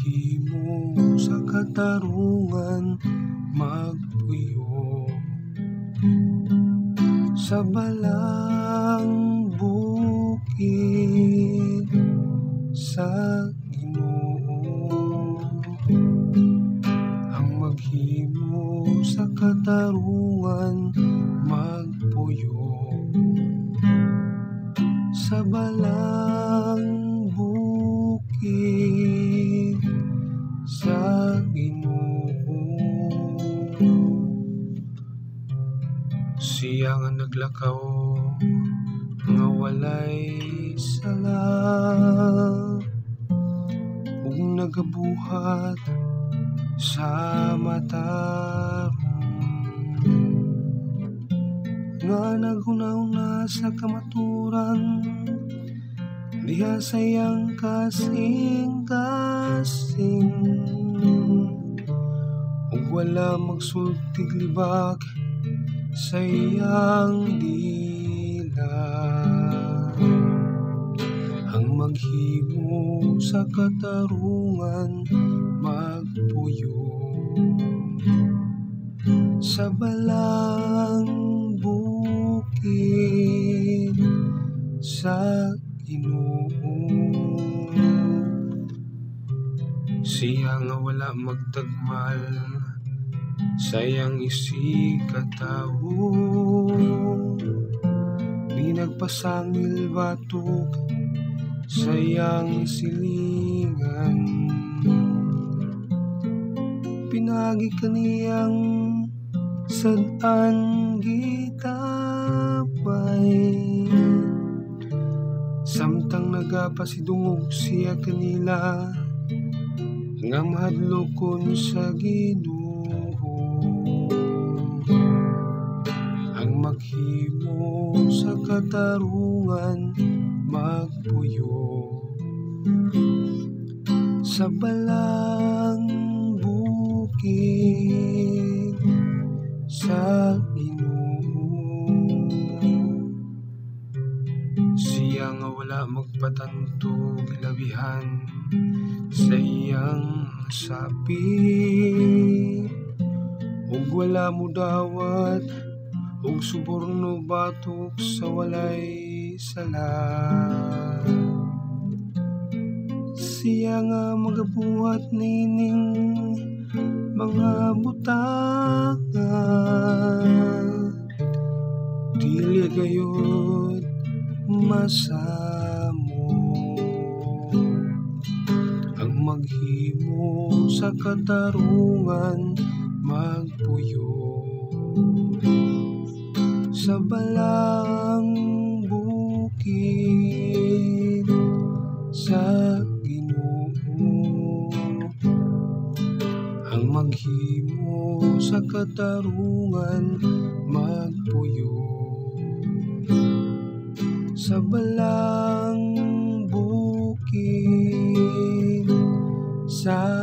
maghimo sa katarungan, magpuyo sa balang bukid sa Ginoo. Ang maghimo sa katarungan, magpuyo sa balang bukid sa Ginoo. Siya nga naglakaw nga walay sala, ug nagabuhat sa mataron, nga naghuna-huna sa kamaturan, diha sayang kasing-kasing, ug wala magsultig libak sa iyang dila. Ang maghimo sa katarungan, magpuyo sa balang bukid sa Ginoo. Siya nga wala magtagmal, sayang isikatawo, di nagpasangil batok, sayang silingan. Pinagi kaniyang sad-an gitapay, samtang nagapasidungog siya kanila, nga mahadlokon sa Ginoo. Ang maghimo sa katarungan, magpuyo sa balang bukid sa Ginoo. Siya nga wala magpatanto, gilabihan sa iyang sapi, ug wala mo dawat ug suborno batok sa walay sala. Siya nga magabuhat nining mga butanga, dili gayud masamo. Ang maghimo sa katarungan, magpuyo sa balang bukid sa Ginoo. Ang maghimo sa katarungan, magpuyo sa balang bukid sa